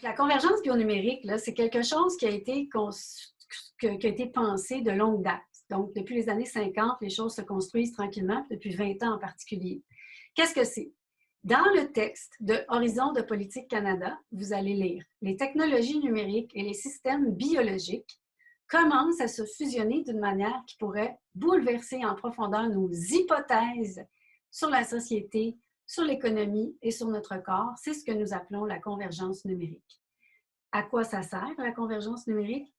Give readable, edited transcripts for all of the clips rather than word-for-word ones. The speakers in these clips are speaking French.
la convergence bionumérique, c'est quelque chose qui a été pensé de longue date. Donc, depuis les années 50, les choses se construisent tranquillement, depuis 20 ans en particulier. Qu'est-ce que c'est? Dans le texte de Horizon de Politique Canada, vous allez lire « Les technologies numériques et les systèmes biologiques commencent à se fusionner d'une manière qui pourrait bouleverser en profondeur nos hypothèses sur la société, sur l'économie et sur notre corps. » C'est ce que nous appelons la convergence numérique. À quoi ça sert, la convergence numérique?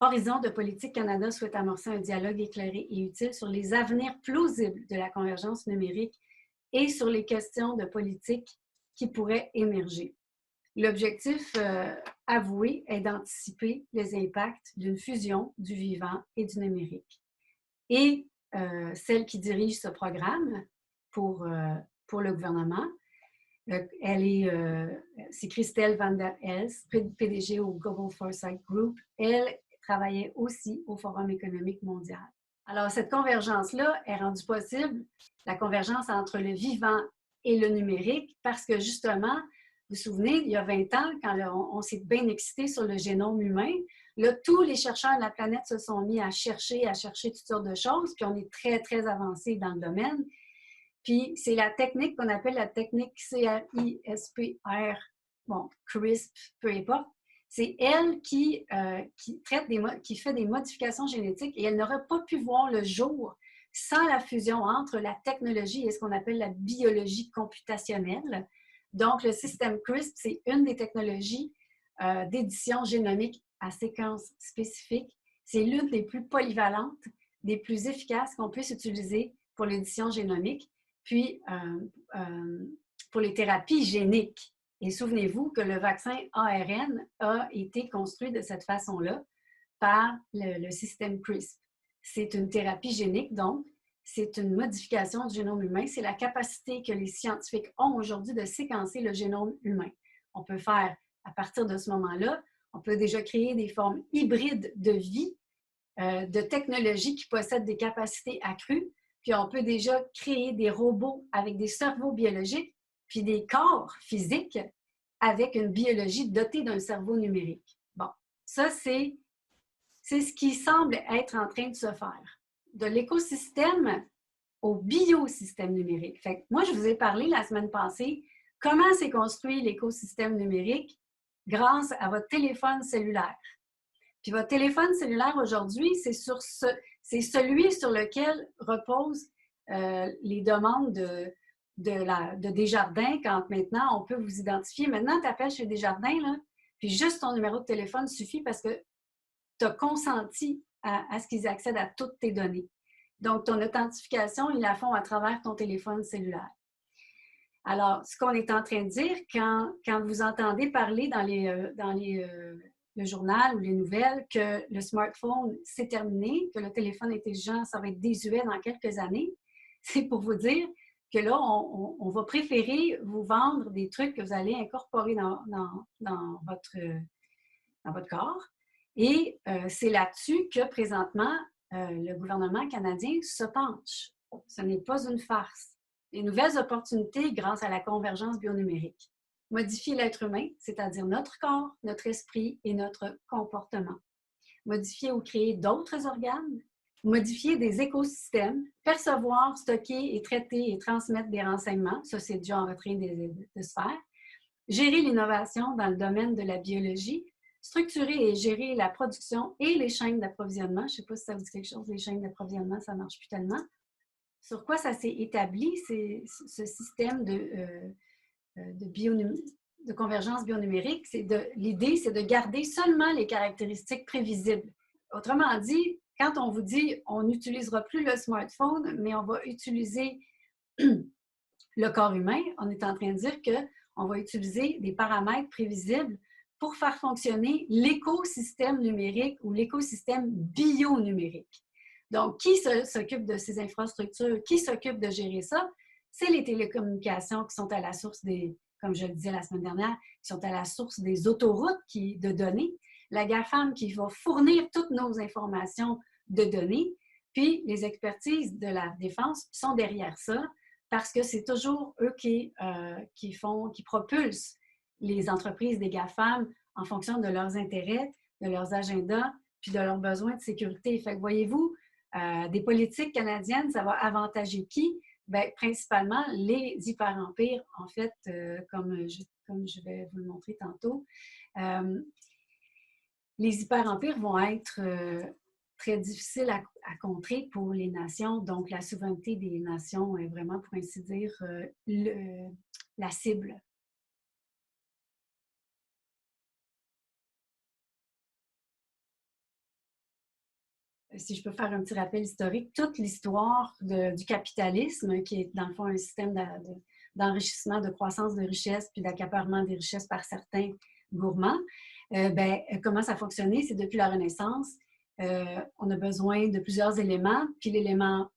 Horizon de Politique Canada souhaite amorcer un dialogue éclairé et utile sur les avenirs plausibles de la convergence numérique et sur les questions de politique qui pourraient émerger. L'objectif avoué est d'anticiper les impacts d'une fusion du vivant et du numérique. Et celle qui dirige ce programme pour le gouvernement, c'est Christelle Van der Elst, PDG au Global Foresight Group. Elle travaillait aussi au Forum économique mondial. Alors, cette convergence-là est rendue possible, la convergence entre le vivant et le numérique, parce que justement, vous vous souvenez, il y a 20 ans, quand on s'est bien excité sur le génome humain, là, tous les chercheurs de la planète se sont mis à chercher toutes sortes de choses, puis on est très, très avancé dans le domaine. Puis, c'est la technique qu'on appelle la technique CRISPR, bon, CRISP, peu importe. C'est elle qui fait des modifications génétiques et elle n'aurait pas pu voir le jour sans la fusion entre la technologie et ce qu'on appelle la biologie computationnelle. Donc, le système CRISP, c'est une des technologies d'édition génomique à séquence spécifique. C'est l'une des plus polyvalentes, des plus efficaces qu'on puisse utiliser pour l'édition génomique, puis pour les thérapies géniques. Et souvenez-vous que le vaccin ARN a été construit de cette façon-là par le système CRISP. C'est une thérapie génique, donc c'est une modification du génome humain. C'est la capacité que les scientifiques ont aujourd'hui de séquencer le génome humain. On peut faire, à partir de ce moment-là, on peut déjà créer des formes hybrides de vie, de technologies qui possèdent des capacités accrues, puis on peut déjà créer des robots avec des cerveaux biologiques, puis des corps physiques avec une biologie dotée d'un cerveau numérique. Bon, ça, c'est ce qui semble être en train de se faire. De l'écosystème au biosystème numérique. Fait que moi, je vous ai parlé la semaine passée comment s'est construit l'écosystème numérique grâce à votre téléphone cellulaire. Puis votre téléphone cellulaire aujourd'hui, c'est celui sur lequel reposent les demandes de Desjardins quand maintenant on peut vous identifier. Maintenant, tu appelles chez Desjardins, là, puis juste ton numéro de téléphone suffit parce que tu as consenti à ce qu'ils accèdent à toutes tes données. Donc, ton authentification, ils la font à travers ton téléphone cellulaire. Alors, ce qu'on est en train de dire, quand vous entendez parler dans le journal ou les nouvelles que le smartphone, c'est terminé, que le téléphone intelligent, ça va être désuet dans quelques années, c'est pour vous dire que là, on va préférer vous vendre des trucs que vous allez incorporer dans votre corps. Et c'est là-dessus que, présentement, le gouvernement canadien se penche. Ce n'est pas une farce. Les nouvelles opportunités grâce à la convergence bionumérique. Modifier l'être humain, c'est-à-dire notre corps, notre esprit et notre comportement. Modifier ou créer d'autres organes. Modifier des écosystèmes. Percevoir, stocker et traiter et transmettre des renseignements. Ça, c'est déjà en train de se faire. Gérer l'innovation dans le domaine de la biologie. Structurer et gérer la production et les chaînes d'approvisionnement. Je ne sais pas si ça vous dit quelque chose, les chaînes d'approvisionnement, ça ne marche plus tellement. Sur quoi ça s'est établi, ce système de convergence bionumérique? L'idée, c'est de garder seulement les caractéristiques prévisibles. Autrement dit, quand on vous dit on n'utilisera plus le smartphone, mais on va utiliser le corps humain, on est en train de dire qu'on va utiliser des paramètres prévisibles pour faire fonctionner l'écosystème numérique ou l'écosystème bionumérique. Donc, qui s'occupe de ces infrastructures? Qui s'occupe de gérer ça? C'est les télécommunications qui sont à la source comme je le disais la semaine dernière, qui sont à la source des autoroutes de données. La GAFAM qui va fournir toutes nos informations de données. Puis, les expertises de la défense sont derrière ça parce que c'est toujours eux qui propulsent les entreprises des GAFAM en fonction de leurs intérêts, de leurs agendas, puis de leurs besoins de sécurité. Fait que voyez-vous, des politiques canadiennes, ça va avantager qui? Bien, principalement les hyperempires, en fait, comme je vais vous le montrer tantôt. Les hyperempires vont être très difficiles à contrer pour les nations. Donc, la souveraineté des nations est vraiment, pour ainsi dire, la cible. Si je peux faire un petit rappel historique, toute l'histoire du capitalisme, qui est dans le fond un système d'enrichissement, de croissance de richesses, puis d'accaparement des richesses par certains gourmands, comment ça a fonctionné? C'est depuis la Renaissance, on a besoin de plusieurs éléments, puis l'élément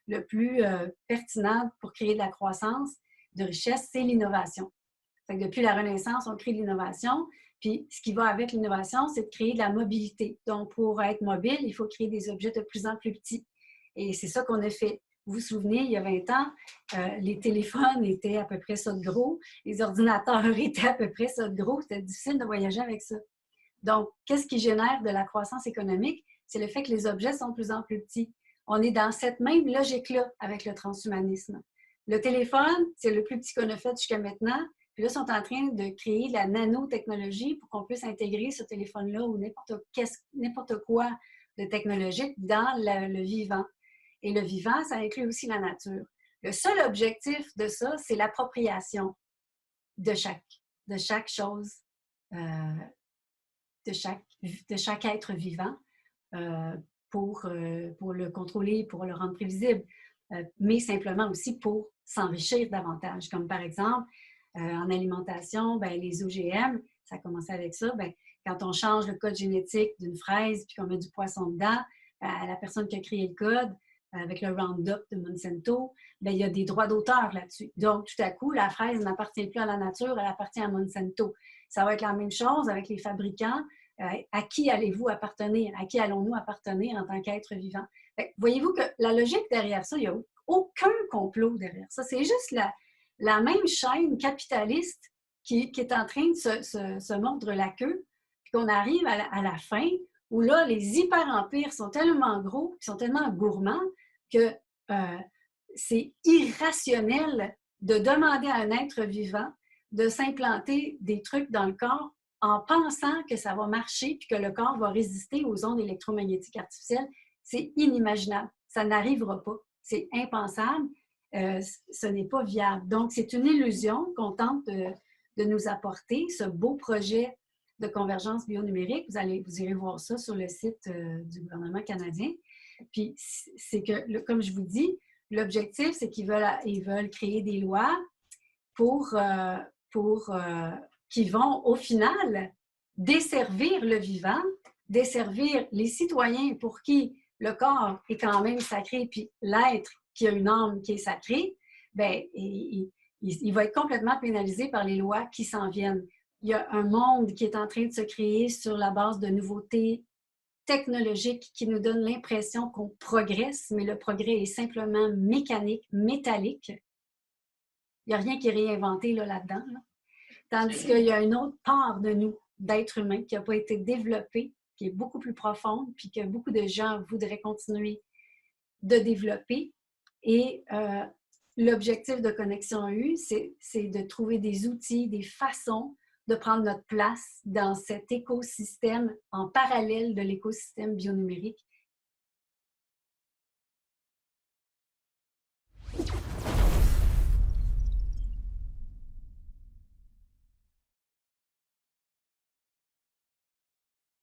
le plus pertinent pour créer de la croissance de richesse, c'est l'innovation. Depuis la Renaissance, on crée de l'innovation, puis ce qui va avec l'innovation, c'est de créer de la mobilité. Donc, pour être mobile, il faut créer des objets de plus en plus petits. Et c'est ça qu'on a fait. Vous vous souvenez, il y a 20 ans, les téléphones étaient à peu près ça de gros, les ordinateurs étaient à peu près ça de gros, c'était difficile de voyager avec ça. Donc, qu'est-ce qui génère de la croissance économique? C'est le fait que les objets sont de plus en plus petits. On est dans cette même logique-là avec le transhumanisme. Le téléphone, c'est le plus petit qu'on a fait jusqu'à maintenant. Puis là, ils sont en train de créer de la nanotechnologie pour qu'on puisse intégrer ce téléphone-là ou n'importe quoi de technologique dans le vivant. Et le vivant, ça inclut aussi la nature. Le seul objectif de ça, c'est l'appropriation de chaque chose, de chaque être vivant pour le contrôler, pour le rendre prévisible, mais simplement aussi pour s'enrichir davantage. Comme par exemple, en alimentation, les OGM, ça a commencé avec ça. Quand on change le code génétique d'une fraise puis qu'on met du poisson dedans, la personne qui a créé le code, avec le Roundup de Monsanto, il y a des droits d'auteur là-dessus. Donc, tout à coup, la fraise n'appartient plus à la nature, elle appartient à Monsanto. Ça va être la même chose avec les fabricants. À qui allez-vous appartenir? À qui allons-nous appartenir en tant qu'être vivant? Voyez-vous que la logique derrière ça, il n'y a aucun complot derrière ça. C'est juste la même chaîne capitaliste qui est en train de se mordre la queue, puis qu'on arrive à la fin où là, les hyper-empires sont tellement gros, sont tellement gourmands que c'est irrationnel de demander à un être vivant de s'implanter des trucs dans le corps en pensant que ça va marcher puis que le corps va résister aux ondes électromagnétiques artificielles. C'est inimaginable. Ça n'arrivera pas. C'est impensable. Ce n'est pas viable. Donc, c'est une illusion qu'on tente de nous apporter, ce beau projet de convergence bionumérique. Vous irez voir ça sur le site du gouvernement canadien. Puis, c'est que, comme je vous dis, l'objectif, c'est qu'ils veulent créer des lois qui vont, au final, desservir le vivant, desservir les citoyens pour qui le corps est quand même sacré, puis l'être qui a une âme qui est sacrée, il va être complètement pénalisé par les lois qui s'en viennent. Il y a un monde qui est en train de se créer sur la base de nouveautés technologiques qui nous donnent l'impression qu'on progresse, mais le progrès est simplement mécanique, métallique. Il n'y a rien qui est réinventé là-dedans. Là. Tandis qu'il y a une autre part de nous, d'être humain, qui n'a pas été développée, qui est beaucoup plus profonde, puis que beaucoup de gens voudraient continuer de développer. Et l'objectif de Connexion EU, c'est de trouver des outils, des façons de prendre notre place dans cet écosystème en parallèle de l'écosystème bionumérique